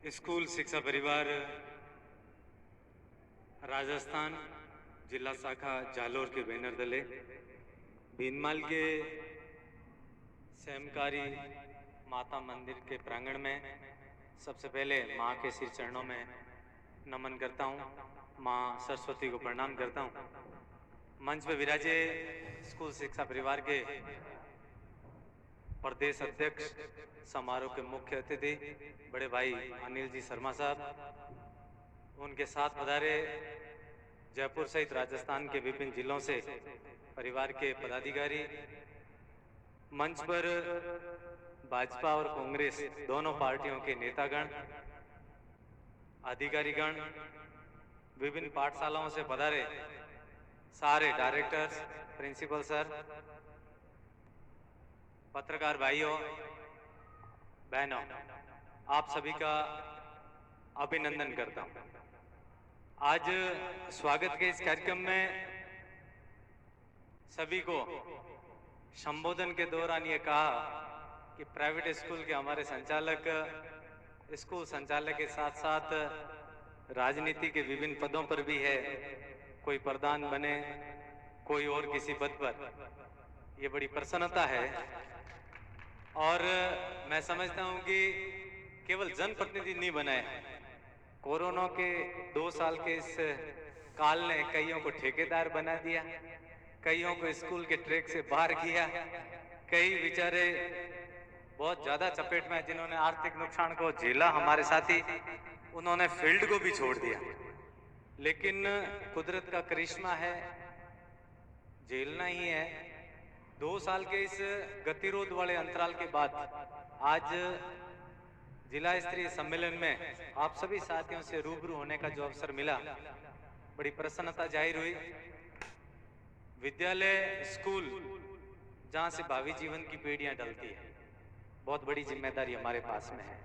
School शिक्षा परिवार राजस्थान जिला शाखा जालोर के बैनर तले भीनमाल के सेमकारी माता मंदिर के प्रांगण में सबसे पहले माँ के श्री चरणों में नमन करता हूँ। माँ सरस्वती को प्रणाम करता हूँ। मंच पे विराजे स्कूल शिक्षा परिवार के प्रदेश अध्यक्ष, समारोह के मुख्य अतिथि बड़े भाई अनिल जी शर्मा साहब, उनके साथ पधारे जयपुर सहित राजस्थान के विभिन्न जिलों से परिवार के पदाधिकारी, मंच पर भाजपा और कांग्रेस दोनों पार्टियों के नेतागण, अधिकारीगण, विभिन्न पाठशालाओं से पधारे सारे डायरेक्टर्स, प्रिंसिपल सर, पत्रकार भाइयों बहनों, आप सभी का अभिनंदन करता हूं। आज स्वागत के इस कार्यक्रम में सभी को संबोधन के दौरान ये कहा कि प्राइवेट स्कूल के हमारे संचालक स्कूल संचालक के साथ साथ राजनीति के विभिन्न पदों पर भी है, कोई प्रधान बने, कोई और किसी पद पर, ये बड़ी प्रसन्नता है। और मैं समझता हूं कि केवल जनप्रतिनिधि नहीं बनाए, कोरोना के 2 साल के इस काल ने कईयों को ठेकेदार बना दिया, कईयों को स्कूल के ट्रैक से बाहर किया, कई बेचारे बहुत ज्यादा चपेट में जिन्होंने आर्थिक नुकसान को झेला, हमारे साथी उन्होंने फील्ड को भी छोड़ दिया। लेकिन कुदरत का करिश्मा है, झेलना ही है। 2 साल के इस गतिरोध वाले अंतराल के बाद आज जिला स्तरीय सम्मेलन में आप सभी साथियों से रूबरू होने का जो अवसर मिला, बड़ी प्रसन्नता जाहिर हुई। विद्यालय, स्कूल, जहां से भावी जीवन की पीढ़ियां ढलती है, बहुत बड़ी जिम्मेदारी हमारे पास में है।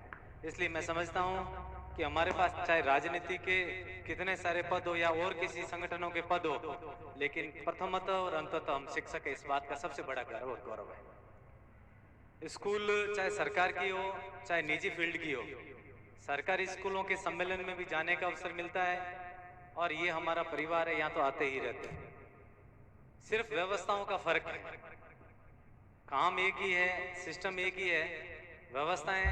इसलिए मैं समझता हूं कि हमारे पास चाहे राजनीति के कितने सारे पद हो या और किसी संगठनों के पद हो, लेकिन प्रथमतः और अंततः हम शिक्षक है, इस बात का सबसे बड़ा गर्व और गौरव है। स्कूल चाहे सरकार की हो चाहे निजी फील्ड की हो, सरकारी स्कूलों के सम्मेलन में भी जाने का अवसर मिलता है और ये हमारा परिवार है, यहाँ तो आते ही रहते हैं। सिर्फ व्यवस्थाओं का फर्क है, काम एक ही है, सिस्टम एक ही है। व्यवस्थाएं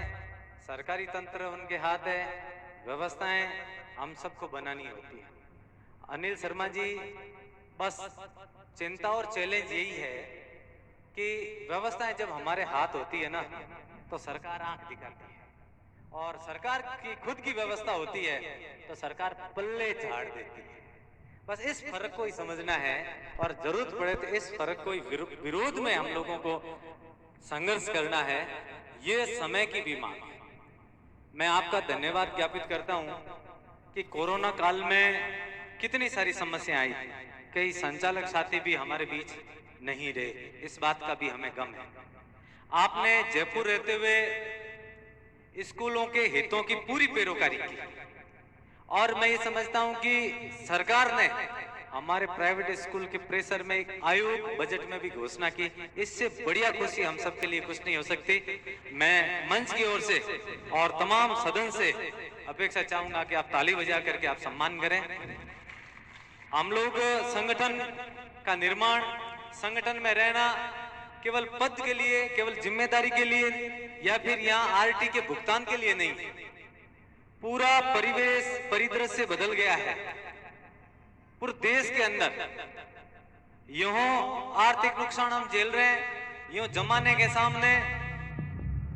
सरकारी तंत्र उनके हाथ है, व्यवस्थाएं हम सबको बनानी होती है। अनिल शर्मा जी, बस चिंता और चैलेंज यही है कि व्यवस्थाएं जब हमारे हाथ होती है ना, तो सरकार आंख दिखाती है, और सरकार की खुद की व्यवस्था होती है तो सरकार पल्ले झाड़ देती है। बस इस फर्क को ही समझना है, और जरूरत पड़े तो इस फर्क को विरोध में हम लोगों को संघर्ष करना है। ये समय की भी मांग है। मैं आपका धन्यवाद ज्ञापित करता हूं कि कोरोना काल में कितनी सारी समस्याएं आई, कई संचालक साथी भी हमारे बीच नहीं रहे, इस बात का भी हमें गम है। आपने जयपुर रहते हुए स्कूलों के हितों की पूरी पैरोकारी की, और मैं ये समझता हूं कि सरकार ने हमारे प्राइवेट स्कूल के प्रेशर में एक आयोग बजट में भी घोषणा की। इससे बढ़िया खुशी हम सबके लिए कुछ नहीं हो सकती। मैं मंच की ओर से और तमाम सदन से अपेक्षा चाहूंगा कि आप ताली बजा करके आप सम्मान करें। हम लोग संगठन का निर्माण, संगठन में रहना केवल पद के लिए, केवल जिम्मेदारी के लिए या फिर यहाँ आरटी के भुगतान के लिए नहीं, पूरा परिवेश परिदृश्य बदल गया है। पूरे देश के अंदर यूं आर्थिक नुकसान हम झेल रहे हैं, यूं जमाने के सामने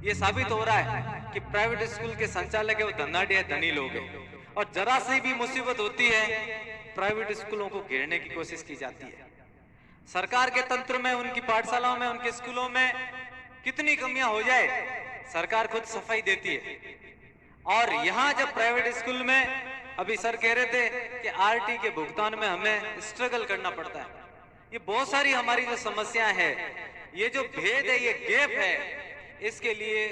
ये साबित हो रहा है कि प्राइवेट स्कूल के संचालक है वो धनाढ़ धनी लोग हैं, और जरा सी भी मुसीबत होती है प्राइवेट स्कूलों को घेरने की कोशिश की जाती है। सरकार के तंत्र में, उनकी पाठशालाओं में, उनके स्कूलों में कितनी कमियां हो जाए, सरकार खुद सफाई देती है। और यहाँ जब प्राइवेट स्कूल में, अभी सर कह रहे थे कि आरटी के भुगतान में हमें स्ट्रगल करना पड़ता है, ये बहुत सारी हमारी जो समस्याएं है, ये जो भेद है, ये गैप है, इसके लिए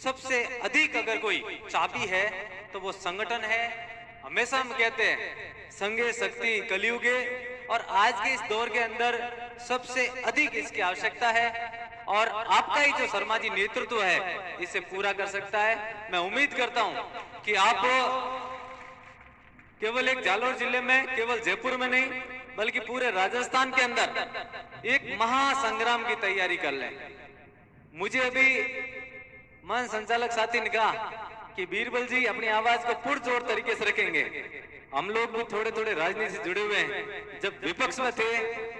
सबसे अधिक अगर कोई चाबी है तो वो संगठन है। हमेशा हम कहते हैं संघे शक्ति कलयुगे, और आज के इस दौर के अंदर सबसे अधिक इसकी आवश्यकता है। और आपका ही जो शर्मा जी नेतृत्व है इसे पूरा कर सकता है। मैं उम्मीद करता हूं कि आप केवल एक जालोर जिले में, केवल जयपुर में नहीं बल्कि पूरे राजस्थान के अंदर एक महासंग्राम की तैयारी कर लें। मुझे अभी मन संचालक साथी ने कहा कि बीरबल जी अपनी आवाज को पुरजोर तरीके से रखेंगे। हम लोग भी थोड़े थोड़े राजनीति से जुड़े हुए हैं। जब विपक्ष में थे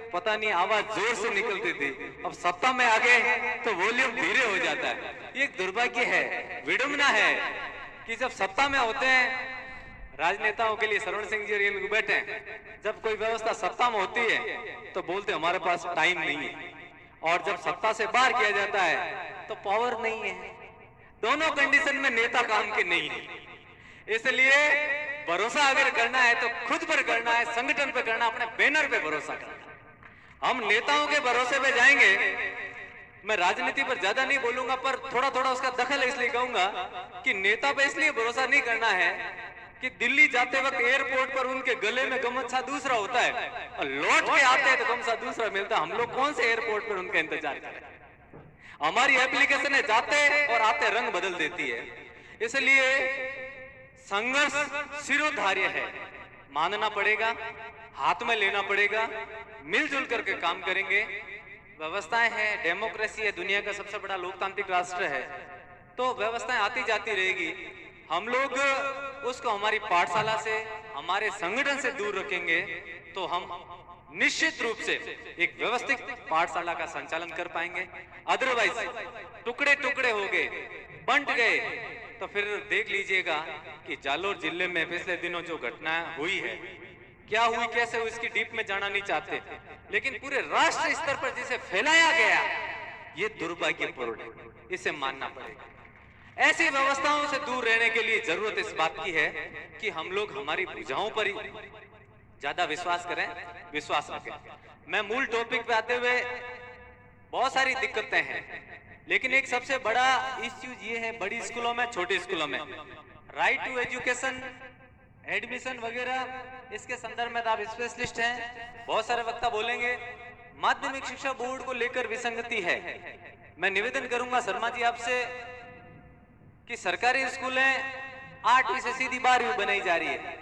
पता नहीं आवाज जोर से निकलती थी, अब सत्ता में आ गए तो वॉल्यूम धीरे हो जाता है। ये एक दुर्भाग्य है, विडंबना है कि जब सत्ता में होते हैं राजनेताओं के लिए, सरवण सिंह जी रेल बैठे हैं, जब कोई व्यवस्था सत्ता में होती है तो बोलते हमारे पास टाइम नहीं है, और जब सत्ता से बाहर किया जाता है तो पावर नहीं है। दोनों कंडीशन में नेता काम के नहीं है। इसलिए भरोसा अगर करना है तो खुद पर करना है, संगठन पर करना, अपने बैनर पे भरोसा करना है। हम नेताओं के भरोसे पे जाएंगे, मैं राजनीति पर ज्यादा नहीं बोलूंगा पर थोड़ा थोड़ा उसका दखल इसलिए कहूंगा कि नेता पे इसलिए भरोसा नहीं करना है कि दिल्ली जाते वक्त एयरपोर्ट पर उनके गले में गमछा दूसरा होता है और लौट के आते हैं तो गमछा दूसरा मिलता है। हम लोग कौन से एयरपोर्ट पर उनका इंतजार करें? हमारी एप्लीकेशन है जाते और आते रंग बदल देती है। इसलिए संघर्ष सिरोधार्य है, मानना पड़ेगा, हाथ में लेना पड़ेगा, मिलजुल करके काम करेंगे। व्यवस्थाएं हैं, डेमोक्रेसी है, दुनिया का सबसे बड़ा लोकतांत्रिक राष्ट्र है, तो व्यवस्थाएं आती जाती रहेगी। हम लोग उसको हमारी पाठशाला से, हमारे संगठन से दूर रखेंगे तो हम निश्चित रूप से एक व्यवस्थित पाठशाला का संचालन कर पाएंगे। अदरवाइज टुकड़े टुकड़े हो गए, बंट गए तो फिर देख लीजिएगा कि जालोर जिले में पिछले दिनों जो घटना हुई है, क्या हुई, कैसे हुई, इसकी डीप में जाना नहीं चाहते, लेकिन पूरे राष्ट्र स्तर पर जिसे फैलाया गया ये दुर्भाग्यपूर्ण है, इसे मानना पड़ेगा। ऐसी व्यवस्थाओं से दूर रहने के लिए जरूरत इस बात की है कि हम लोग हमारी भुजाओं पर ही ज्यादा विश्वास करें, विश्वास रखें। मैं मूल टॉपिक पे आते हुए, बहुत सारी दिक्कतें हैं, लेकिन एक सबसे बड़ा इश्यू ये है बड़ी स्कूलों में, छोटे स्कूलों में राइट टू एजुकेशन, एडमिशन वगैरह, इसके संदर्भ में आप स्पेशलिस्ट हैं, बहुत सारे वक्ता बोलेंगे। माध्यमिक शिक्षा बोर्ड को लेकर विसंगति है। मैं निवेदन करूंगा शर्मा जी आपसे कि सरकारी स्कूलें 8वीं से सीधी 12वीं बनाई जा रही है।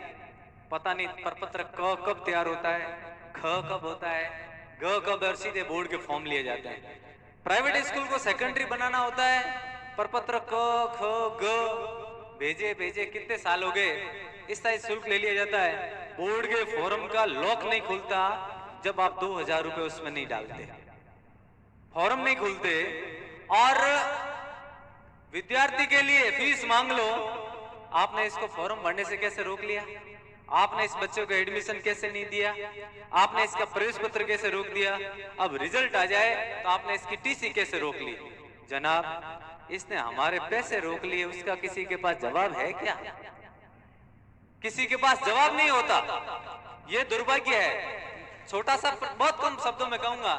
पता नहीं प्रपत्र क कब तैयार होता है, ख कब होता है, ग कब, और सीधे बोर्ड के फॉर्म लिए जाते हैं। प्राइवेट स्कूल को सेकेंडरी बनाना होता है, प्रपत्र क ख ग भेजे भेजे कितने साल हो गए, इस तरह शुल्क ले लिया जाता है। बोर्ड के फॉर्म का लॉक नहीं खुलता जब आप 2000 रुपए उसमें नहीं डालते, फॉर्म नहीं खुलते, और विद्यार्थी के लिए फीस मांग लो। आपने इसको फॉर्म भरने से कैसे रोक लिया? आपने इस बच्चे को एडमिशन कैसे नहीं दिया? आपने इसका प्रवेश पत्र कैसे रोक दिया? अब रिजल्ट आ जाए तो आपने इसकी टीसी कैसे रोक ली? जनाब, इसने हमारे पैसे रोक लिए, उसका किसी के पास जवाब है क्या? किसी के पास जवाब नहीं होता। ये दुर्भाग्य है। छोटा सा, बहुत कम शब्दों में कहूंगा,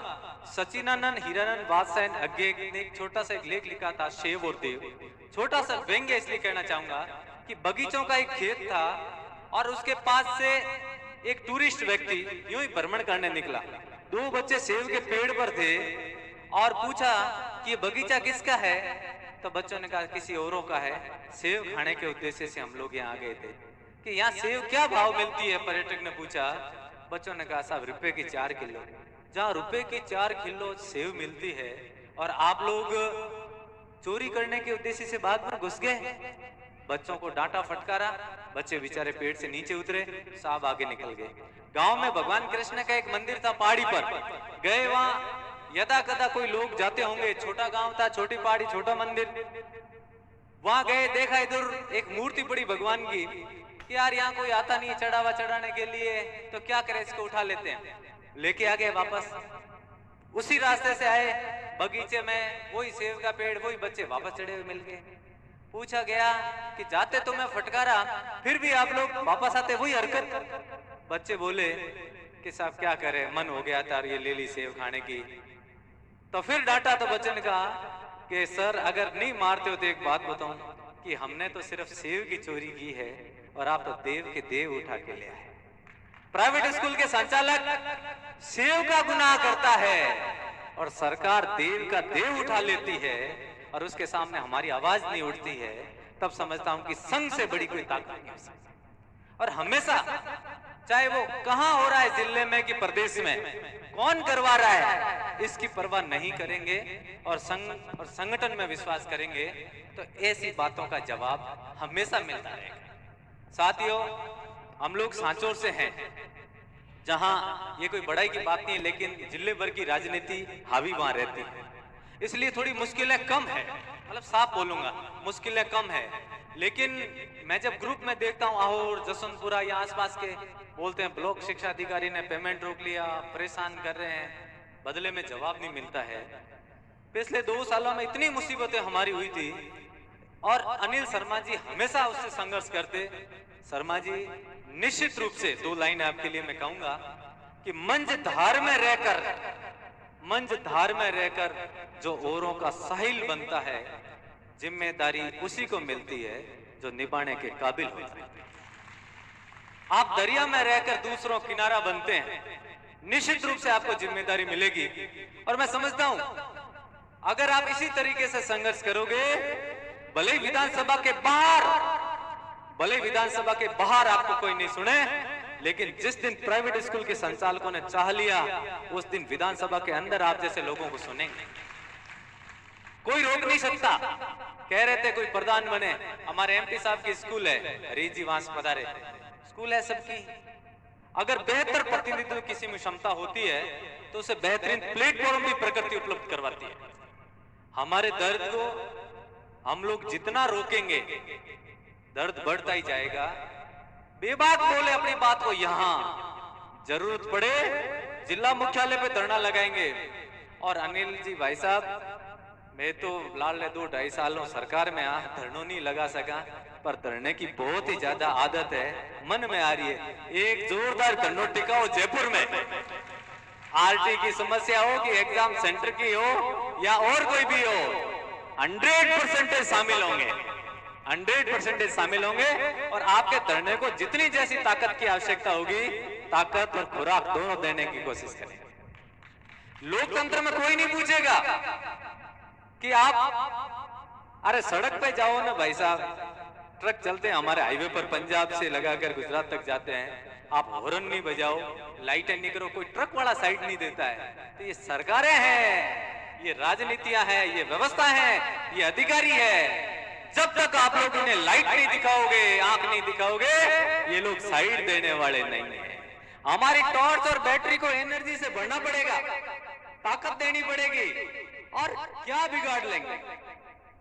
सचिनानंद हीरानंद बादशाह अज्ञे ने एक छोटा सा एक लेख लिखा था, शेव और देव। छोटा सा व्यंग्य इसलिए कहना चाहूंगा कि बगीचों का एक खेत था और उसके पास से एक टूरिस्ट व्यक्ति यूं ही भ्रमण करने निकला। 2 बच्चे सेब के पेड़ पर थे और पूछा कि ये बगीचा किसका है? तो बच्चों ने कहा किसी औरों का है, सेब खाने के उद्देश्य से हम लोग यहाँ आ गए थे। कि यहाँ सेब क्या भाव मिलती है? पर्यटक ने पूछा। बच्चों ने कहा साहब रुपए की 4 किलो। जहाँ रुपए की 4 किलो सेब मिलती है और आप लोग चोरी करने के उद्देश्य से बाग में घुस गए। बच्चों को डांटा फटकारा, बच्चे बेचारे पेड़ से नीचे उतरे, साहब आगे निकल गए। गांव में भगवान कृष्ण का एक मंदिर था, पहाड़ी पर गए, वहां यदा कदा कोई लोग जाते होंगे, छोटा गांव था, छोटी पहाड़ी, छोटा मंदिर, वहां गए, देखा इधर एक मूर्ति पड़ी भगवान की, कि यार यहाँ कोई आता नहीं चढ़ावा चढ़ाने के लिए, तो क्या करे, इसको उठा लेते हैं। लेके आ गए वापस, उसी रास्ते से आए, बगीचे में वही सेब का पेड़, वही बच्चे वापस चढ़े हुए मिल गए। पूछा गया कि जाते तो मैं फटकारा, फिर भी आप लोग वापस आते वही हरकत। बच्चे बोले कि साहब क्या करे, मन हो गया था, ये ले ली सेब खाने की। तो फिर डांटा तो बच्चे ने कहा कि सर अगर नहीं मारते हो तो एक बात बताऊं कि हमने तो सिर्फ सेब की चोरी की है और आप तो देव के देव उठा के ले आए। प्राइवेट स्कूल के संचालक सेब का गुनाह करता है और सरकार देव का देव उठा लेती है और उसके सामने हमारी आवाज नहीं उठती है, तब समझता हूं कि संघ से बड़ी कोई ताकत नहीं हो सकती। और हमेशा चाहे वो कहां हो रहा है, जिले में कि प्रदेश में, कौन करवा रहा है, इसकी परवाह नहीं करेंगे और संघ और संगठन में विश्वास करेंगे तो ऐसी बातों का जवाब हमेशा मिलता रहेगा। साथियों, हम लोग सांचौर से हैं, जहां ये कोई बड़ाई की बात नहीं है, लेकिन जिले भर की राजनीति हावी वहां रहती है, इसलिए थोड़ी मुश्किलें कम है। मतलब साफ बोलूंगा, मुश्किलें कम है। लेकिन मैं जब ग्रुप में देखता हूँ आहोर, जसवंतपुरा या आसपास के, बोलते हैं ब्लॉक शिक्षा अधिकारी ने पेमेंट रोक लिया, परेशान कर रहे हैं, बदले में जवाब नहीं मिलता है। पिछले 2 सालों में इतनी मुसीबतें हमारी हुई थी और अनिल शर्मा जी हमेशा उससे संघर्ष करते। शर्मा जी निश्चित रूप से 2 लाइन आपके लिए मैं कहूंगा कि मंच धार में रहकर जो औरों का साहिल बनता है, जिम्मेदारी उसी को मिलती है जो निभाने के काबिल होता है। आप दरिया में रहकर दूसरों किनारा बनते हैं, निश्चित रूप से आपको जिम्मेदारी मिलेगी। और मैं समझता हूं अगर आप इसी तरीके से संघर्ष करोगे, भले ही विधानसभा के बाहर आपको कोई नहीं सुने, लेकिन जिस दिन प्राइवेट स्कूल के संचालकों ने चाह लिया, उस दिन विधानसभा के अंदर आप जैसे लोगों को सुनेंगे। कोई रोक नहीं सकता। कह रहे थे कोई प्रधान बने, हमारे एमपी साहब की स्कूल है, हरीश जी वहां से पधारे, स्कूल है सबकी। अगर बेहतर प्रतिनिधित्व किसी में क्षमता होती है तो उसे बेहतरीन प्लेटफॉर्म भी प्रकृति उपलब्ध करवाती है। हमारे दर्द को हम लोग जितना रोकेंगे, दर्द बढ़ता ही जाएगा। बेबाक बोले अपनी बात को, यहां जरूरत पड़े जिला मुख्यालय पे धरना लगाएंगे। और अनिल जी भाई साहब, मैं तो लाल 2-2.5 सालों सरकार में धरनों नहीं लगा सका, पर धरने की बहुत ही ज्यादा आदत है, मन में आ रही है। एक जोरदार धरना टिकाओ जयपुर में, आरटी की समस्या हो कि एग्जाम सेंटर की हो या और कोई भी हो, 100% शामिल होंगे, 100% शामिल होंगे। और आपके धरने को जितनी जैसी ताकत की आवश्यकता होगी, ताकत और खुराक दोनों देने की कोशिश करेंगे। लोकतंत्र में कोई नहीं पूछेगा कि आप, अरे सड़क पे जाओ ना भाई साहब, ट्रक चलते हैं हमारे हाईवे पर, पंजाब से लगाकर गुजरात तक जाते हैं, आप हॉर्न नहीं बजाओ, लाइटें नहीं करो, कोई ट्रक वाला साइड नहीं देता है। तो ये सरकारें हैं, ये राजनीतियां हैं, ये व्यवस्था है, ये अधिकारी है। जब तक आप लोग इन्हें लाइट नहीं दिखाओगे, आंख नहीं दिखाओगे, ये लोग साइड देने वाले नहीं है। हमारी टॉर्च और बैटरी को एनर्जी से भरना पड़ेगा, ताकत देनी पड़ेगी, और क्या बिगाड़ लेंगे।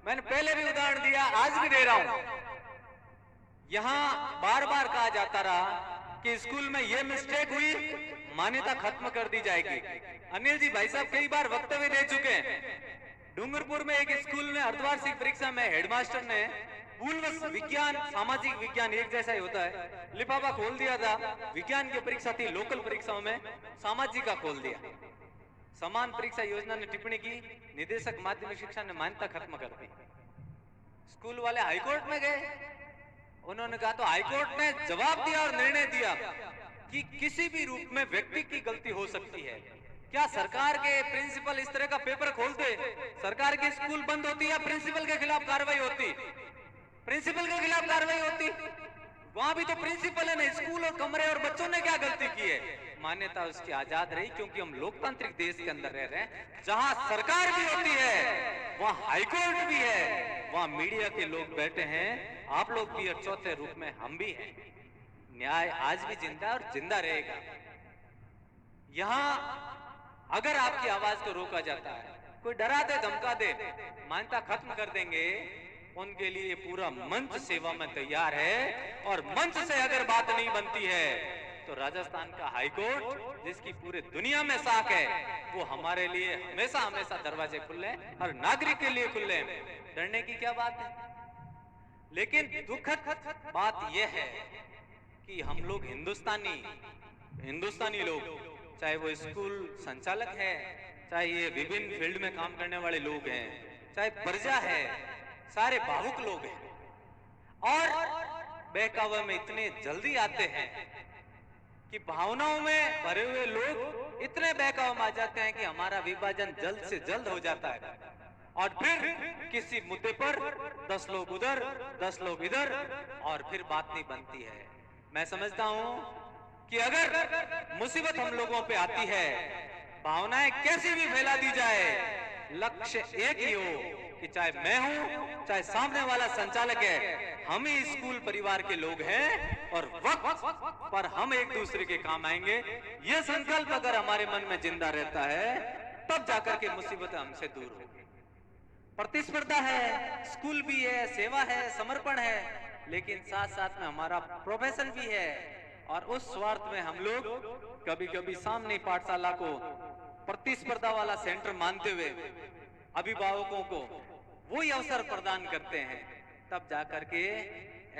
मैंने पहले भी उदाहरण दिया, आज भी दे रहा हूं। यहां बार बार कहा जाता रहा कि स्कूल में यह मिस्टेक हुई, मान्यता खत्म कर दी जाएगी। अनिल जी भाई साहब कई बार वक्तव्य दे चुके हैं। डूंगरपुर में एक स्कूल में अर्धवार्षिक परीक्षा में हेडमास्टर ने पूर्व विज्ञान सामाजिक विज्ञान एक जैसा ही होता है, लिफाफा खोल दिया था। विज्ञान की परीक्षा थी, लोकल परीक्षाओं में सामाजिक का खोल दिया। समान परीक्षा योजना ने टिप्पणी की, निदेशक माध्यमिक शिक्षा ने मान्यता खत्म कर दी। स्कूल वाले हाईकोर्ट में गए, उन्होंने कहा तो हाईकोर्ट ने जवाब दिया और निर्णय दिया कि किसी भी रूप में व्यक्ति की गलती हो सकती है। क्या सरकार के प्रिंसिपल इस तरह का पेपर खोलते, सरकार की स्कूल बंद होती या प्रिंसिपल के खिलाफ कार्रवाई होती? प्रिंसिपल के खिलाफ कार्रवाई होती। वहां भी तो प्रिंसिपल है ना, स्कूल और कमरे और बच्चों ने क्या गलती की है? मान्यता उसकी आजाद रही, क्योंकि हम लोकतांत्रिक देश के अंदर रह रहे हैं, जहां सरकार भी होती है, वहां हाईकोर्ट भी है, वहां मीडिया के लोग बैठे हैं, आप लोग भी, और चौथे रूप में हम भी हैं। न्याय आज भी जिंदा और जिंदा रहेगा। यहां अगर आपकी आवाज को रोका जाता है, कोई डरा दे धमका दे, मान्यता खत्म कर देंगे, उनके लिए पूरा मंच सेवा में तैयार है। और मंच से अगर बात नहीं बनती है तो राजस्थान का हाईकोर्ट, जिसकी पूरे दुनिया में साख है, वो हमारे लिए हमेशा हमेशा दरवाजे खुले, हर नागरिक के लिए खुले। डरने की क्या बात है? लेकिन दुखद बात यह है कि हम लोग हिंदुस्तानी लोग, चाहे वो स्कूल संचालक है, चाहे ये विभिन्न फील्ड में काम करने वाले लोग हैं, चाहे प्रजा है, सारे भावुक लोग हैं और बहकावे में इतने जल्दी आते हैं कि भावनाओं में भरे हुए लोग इतने बहकाव आ जाते हैं कि हमारा विभाजन जल्द से जल्द हो जाता है और फिर किसी मुद्दे पर 10 लोग उधर 10 लोग इधर और फिर बात नहीं बनती है। मैं समझता हूं कि अगर मुसीबत हम लोगों पे आती है, भावनाएं कैसी भी फैला दी जाए, लक्ष्य एक ही हो कि चाहे मैं हूं चाहे सामने वाला संचालक है, हम ही स्कूल परिवार के लोग हैं और वक्त पर हम एक दूसरे के काम आएंगे। यह संकल्प अगर हमारे मन में जिंदा रहता है तब जाकर के मुसीबतें हमसे दूर होगी। प्रतिस्पर्धा है, स्कूल भी है, सेवा है, समर्पण है, लेकिन साथ साथ में हमारा प्रोफेशन भी है और उस स्वार्थ में हम लोग कभी कभी सामने पाठशाला को प्रतिस्पर्धा वाला सेंटर मानते हुए अभिभावकों को वही अवसर प्रदान करते हैं। तब जाकर के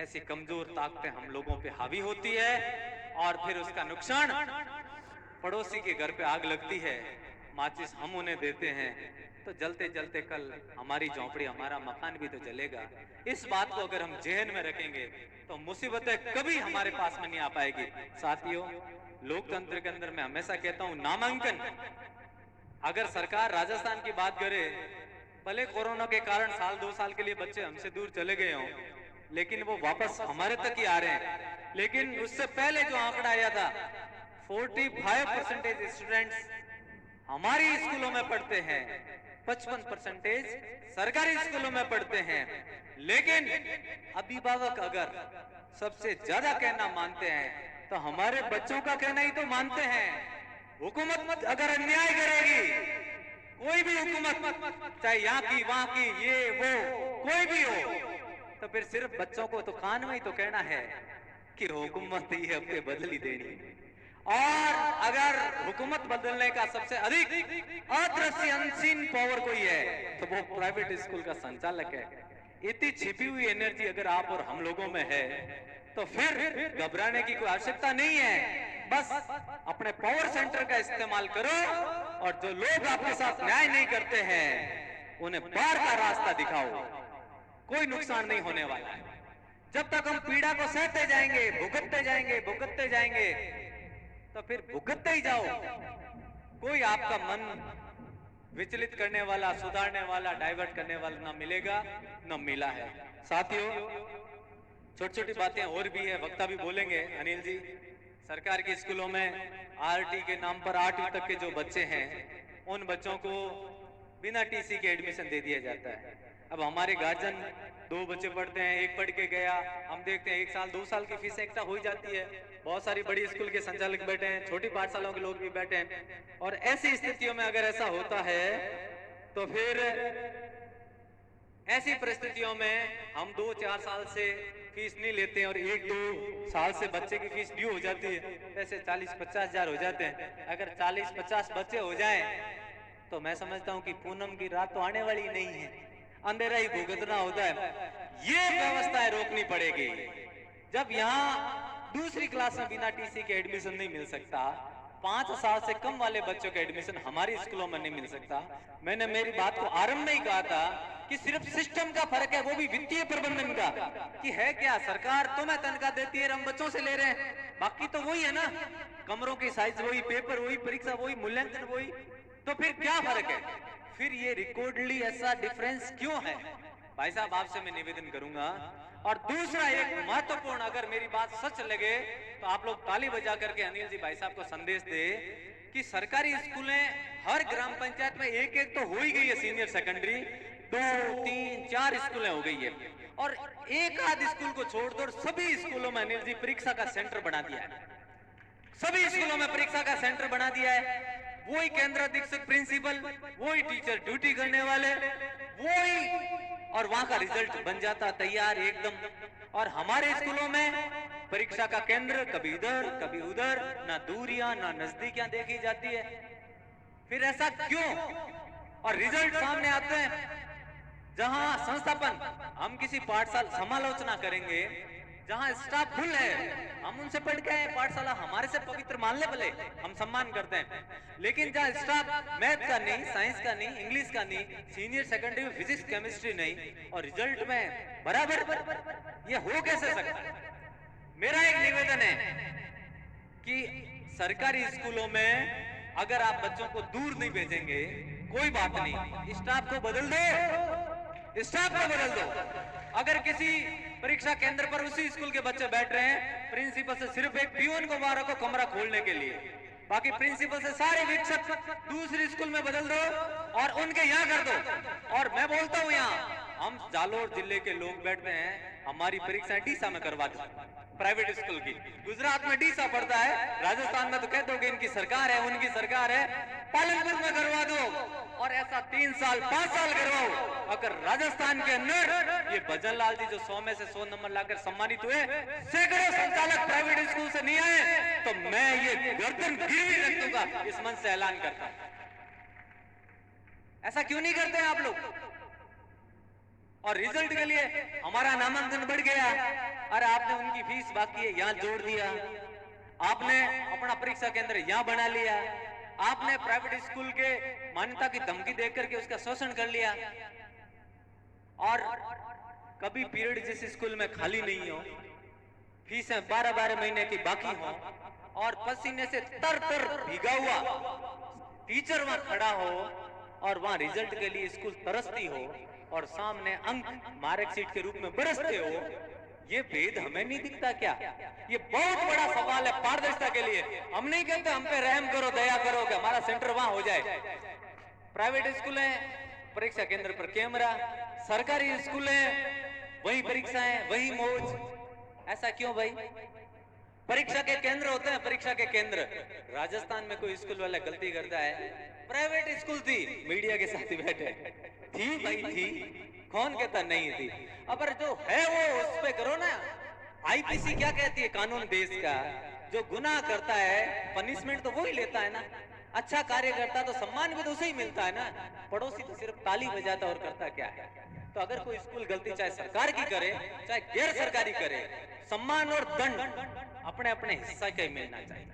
ऐसी कमजोर ताकतें हम लोगों पे हावी होती है और फिर उसका नुकसान पड़ोसी के घर पे आग लगती है, माचिस हम उन्हें देते हैं तो जलते जलते कल हमारी झोंपड़ी हमारा मकान भी तो जलेगा। इस बात को अगर हम जहन में रखेंगे तो मुसीबतें कभी हमारे पास में नहीं आ पाएगी। साथियों, लोकतंत्र के अंदर मैं हमेशा कहता हूं नामांकन, अगर सरकार राजस्थान की बात करे, भले कोरोना के कारण साल 2 साल के लिए बच्चे हमसे दूर चले गए हों, लेकिन वो वापस हमारे तक ही आ रहे हैं। लेकिन उससे पहले जो आंकड़ा आया था 45% स्टूडेंट्स हमारी स्कूलों में पढ़ते हैं, 55% सरकारी स्कूलों में पढ़ते हैं। लेकिन अभिभावक अगर सबसे ज्यादा कहना मानते हैं तो हमारे बच्चों का कहना ही तो मानते हैं। हुकूमत अगर अन्याय करेगी, कोई भी हुकूमत, चाहे यहाँ की वहां की, ये वो कोई भी हो, तो फिर सिर्फ बच्चों को तो कान में ही तो कहना है कि हुकूमत ही है, अपने बदल ही देनी। और अगर हुकूमत बदलने का सबसे अधिक अदृश्य अनसीन पावर कोई है तो वो प्राइवेट स्कूल का संचालक है। इतनी छिपी हुई एनर्जी अगर आप और हम लोगों में है तो फिर घबराने की कोई आवश्यकता नहीं है। बस अपने पावर सेंटर का इस्तेमाल करो और जो लोग आपके साथ न्याय नहीं करते हैं उन्हें बाहर का रास्ता दिखाओ। कोई नुकसान नहीं होने वाला है। जब तक हम पीड़ा को सहते जाएंगे, भुगतते जाएंगे तो फिर भुगतते ही जाओ। कोई आपका मन विचलित करने वाला, सुधारने वाला, डाइवर्ट करने वाला ना मिलेगा, ना मिला है। साथियों, छोटी छोटी बातें और भी है, वक्ता भी बोलेंगे अनिल जी। सरकार के स्कूलों में आरटी के नाम पर 8वीं तक के जो बच्चे हैं उन बच्चों को बिना टीसी के एडमिशन दे दिया जाता है। अब हमारे गार्जियन 2 बच्चे पढ़ते हैं, एक पढ़ के गया, हम देखते हैं 1 साल 2 साल की फीस एकटा हो जाती है। बहुत सारी बड़ी स्कूल के संचालक बैठे हैं, छोटी पाठशालाओं के लोग भी बैठे हैं। और ऐसी स्थितियों में अगर ऐसा होता है तो फिर ऐसी परिस्थितियों में हम 2-4 साल से फीस नहीं लेते हैं और 1-2 साल से बच्चे की फीस ड्यू हो जाती है। ऐसे 40-50 हजार हो जाते हैं। अगर 40-50 बच्चे हो जाएं तो मैं समझता हूं कि पूनम की रात तो आने वाली नहीं है, अंधेरा ही भुगतना होता है। ये व्यवस्थाएं रोकनी पड़ेगी। जब यहाँ दूसरी क्लास में बिना टीसी के एडमिशन नहीं मिल सकता, 5 साल से कम वाले बच्चों का एडमिशन हमारी स्कूलों में नहीं मिल सकता। मैंने मेरी बात को आरंभ में ही कहा था कि सिर्फ सिस्टम का फर्क है, वो भी वित्तीय प्रबंधन का, कि है क्या सरकार तुम्हें तनख्वाह देती है, हम बच्चों से ले रहे हैं, बाकी तो वही है ना, कमरों की साइज वही, पेपर वही, परीक्षा वही, मूल्यांकन वही, तो फिर क्या फर्क है? फिर ये रिकॉर्डली ऐसा डिफरेंस क्यों है? भाई साहब, आपसे मैं निवेदन करूंगा। और दूसरा एक महत्वपूर्ण, अगर मेरी बात सच लगे तो आप लोग ताली बजा करके अनिल जी भाई साहब को संदेश दे कि सरकारी स्कूलें हर ग्राम पंचायत में एक तो हो ही गई है। सीनियर सेकेंडरी 2, 3, 4 स्कूलें हो गई है और एक आध स्कूल को छोड़ दो सभी स्कूलों में अनिल जी परीक्षा का सेंटर बना दिया है। सभी स्कूलों में परीक्षा का सेंटर बना दिया है। वही केंद्र अधीक्षक प्रिंसिपल, वही टीचर ड्यूटी करने वाले, वही, और वहां का रिजल्ट बन जाता तैयार एकदम। और हमारे स्कूलों में परीक्षा का केंद्र कभी इधर कभी उधर, ना दूरियां ना नजदीकियां देखी जाती है। फिर ऐसा क्यों? और रिजल्ट सामने आते हैं जहां संस्थापन, हम किसी पाठशाला समालोचना करेंगे जहां स्टाफ फुल है, हम उनसे पढ़ के आए, पाठशाला हमारे से पवित्र मान ले, भले हम सम्मान करते हैं, लेकिन जहां स्टाफ मैथ का नहीं, साइंस का नहीं, इंग्लिश का नहीं, सीनियर सेकेंडरी में फिजिक्स केमिस्ट्री नहीं, और रिजल्ट में बराबर, ये हो कैसे सकता है? मेरा एक निवेदन है कि सरकारी स्कूलों में अगर आप बच्चों को दूर नहीं भेजेंगे कोई बात नहीं, स्टाफ को बदल दो, स्टाफ को बदल दो। अगर किसी परीक्षा केंद्र पर उसी स्कूल के बच्चे बैठ रहे हैं, प्रिंसिपल से सिर्फ एक पियून को मारा को कमरा खोलने के लिए, बाकी प्रिंसिपल से सारे शिक्षक दूसरे स्कूल में बदल दो और उनके यहाँ कर दो। और मैं बोलता हूँ यहाँ हम जालोर जिले के लोग बैठते हैं, हमारी परीक्षाएं डीसा में करवा दो, प्राइवेट स्कूल की। गुजरात में डीसा पड़ता है, राजस्थान में तो कह दोगे इनकी सरकार है, उनकी सरकार है, पालनपुर में करवा दो और ऐसा 3 साल 5 साल करवाओ। अगर राजस्थान के अंदर ये भजन लाल जी जो 100 में से 100 नंबर लाकर सम्मानित हुए, सैकड़ों संचालक प्राइवेट स्कूल से नहीं आए, तो मैं ये गर्दन गिरवी रख दूंगा, इस मन से ऐलान करता हूं। ऐसा क्यों नहीं करते हैं आप लोग? और रिजल्ट के लिए हमारा नामांकन बढ़ गया, अरे आपने उनकी फीस बाकी है यहां जोड़ दिया, आपने अपना परीक्षा केंद्र यहां बना लिया, आपने प्राइवेट स्कूल के मान्यता की धमकी देकर करके उसका शोषण कर लिया। और कभी पीरियड जिस स्कूल में खाली नहीं हो, फीसें 12-12 महीने की बाकी हो और पसीने से तर भीगा हुआ टीचर वहां खड़ा हो और वहां रिजल्ट के लिए स्कूल तरसती हो और सामने अंक मार्कशीट के रूप में बरसते हो, ये भेद हमें नहीं दिखता क्या? ये बहुत बड़ा सवाल है पारदर्शिता के लिए। हम नहीं कहते हम पे रहम करो, दया करो कि हमारा सेंटर वहां हो जाए। प्राइवेट स्कूल है, परीक्षा केंद्र पर कैमरा, सरकारी स्कूल है, वही परीक्षाएं, वही मौज। ऐसा क्यों भाई? परीक्षा के केंद्र होते हैं, परीक्षा के केंद्र। राजस्थान में कोई स्कूल वाला गलती करता है, प्राइवेट स्कूल थी, मीडिया के साथ ही बैठे थी भाई, थी, कौन कहता नहीं थी? अब जो है वो उस पे करो ना। आईपीसी क्या कहती है, कानून देश का, जो गुनाह करता है पनिशमेंट तो वो ही लेता है ना, अच्छा कार्य करता तो सम्मान भी तो उसे ही मिलता है ना, पड़ोसी तो सिर्फ ताली बजाता और करता क्या है? तो अगर कोई स्कूल गलती चाहे सरकार की करे चाहे गैर सरकारी करे, सम्मान और दंड अपने अपने हिस्सा का ही मिलना चाहिए।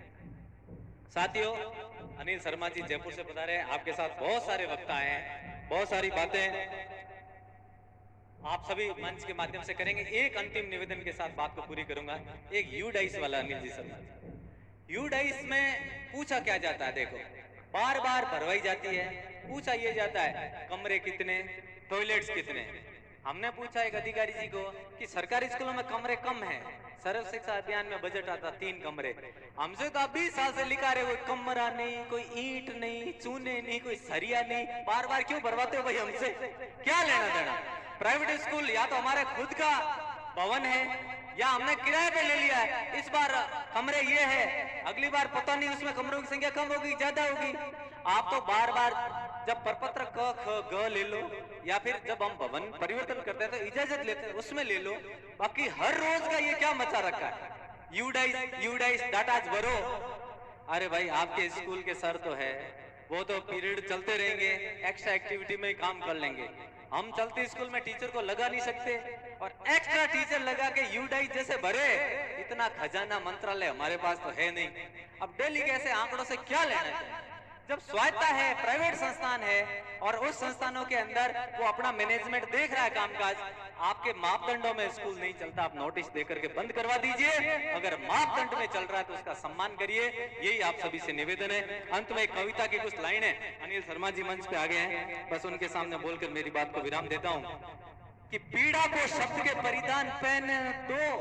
साथियों, अनिल शर्मा जी जयपुर से पधारे, आपके साथ बहुत सारे वक्ता हैं, बहुत सारी बातें आप सभी मंच के माध्यम से करेंगे। एक अंतिम निवेदन के साथ बात को पूरी करूंगा। एक यूडाइस वाला अनिल जी शर्मा, यूडाइस में पूछा क्या जाता है, देखो बार बार भरवाई जाती है, पूछा ये जाता है कमरे कितने, टॉयलेट्स कितने। हमने पूछा एक अधिकारी जी को कि सरकारी स्कूलों में कमरे कम हैं, सर्व शिक्षा अभियान में बजट आता 3 कमरे, हमसे तो आप 20 साल से लिखा रहे, कोई कमरा नहीं, कोई ईंट नहीं, चूने नहीं, कोई सरिया नहीं, बार बार क्यों भरवाते हो भाई? हमसे क्या लेना देना? प्राइवेट स्कूल या तो हमारे खुद का भवन है या हमने किराए पे ले लिया है, इस बार कमरे ये है, अगली बार पता नहीं उसमें कमरों की संख्या कम होगी ज्यादा होगी। आप तो बार बार जब प्रपत्र क ख ग ले लो या फिर जब हम भवन परिवर्तन करते हैं तो इजाजत लेते हैं उसमें ले लो, बाकी हर रोज का ये क्या मचा रखा है? यूडाइस डाटाज भरो। अरे भाई आपके स्कूल के सर तो है, वो तो पीरियड चलते रहेंगे, एक्स्ट्रा एक्टिविटी में ही काम कर लेंगे। हम चलते स्कूल में टीचर को लगा नहीं सकते और एक्स्ट्रा टीचर लगा के यूडाइस जैसे भरे, इतना खजाना मंत्रालय हमारे पास तो है नहीं। अब दिल्ली के ऐसे आंकड़ों से क्या लेना चाहिए? जब स्वायत्ता है, प्राइवेट संस्थान है और उस संस्थानों के अंदर वो अपना मैनेजमेंट देख रहा है कामकाज, आपके मापदंडों में स्कूल नहीं चलता, आप नोटिस देकर के बंद करवा दीजिए। अगर मापदंड में चल रहा है तो उसका सम्मान करिए, यही आप सभी से निवेदन है। अंत में एक कविता की कुछ लाइन है, अनिल शर्मा जी मंच पे आ गए हैं, बस उनके सामने बोलकर मेरी बात को विराम देता हूं कि पीड़ा को शब्द के परिधान पहने दो,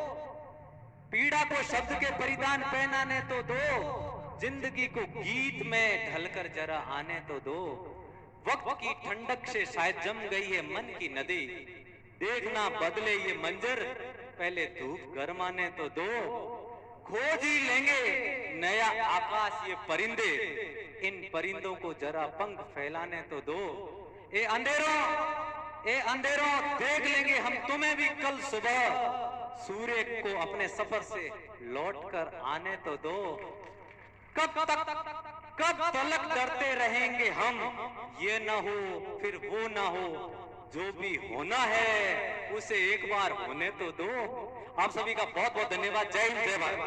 पीड़ा को शब्द के परिधान पहनाने तो दो, जिंदगी को गीत में ढलकर जरा आने तो दो, वक्त की ठंडक से शायद जम गई है मन की नदी, देखना बदले ये मंजर पहले धूप गरमाने तो दो, खोज ही लेंगे नया आकाश ये परिंदे, इन परिंदों को जरा पंख फैलाने तो दो, ए अंधेरों देख लेंगे हम तुम्हें भी कल सुबह, सूर्य को अपने सफर से लौट कर आने तो दो, कब तलक डरते रहेंगे हम, ये ना हो फिर वो ना हो, जो भी होना है उसे एक बार होने तो दो। आप सभी का बहुत बहुत धन्यवाद। जय हिंद, जय भारत।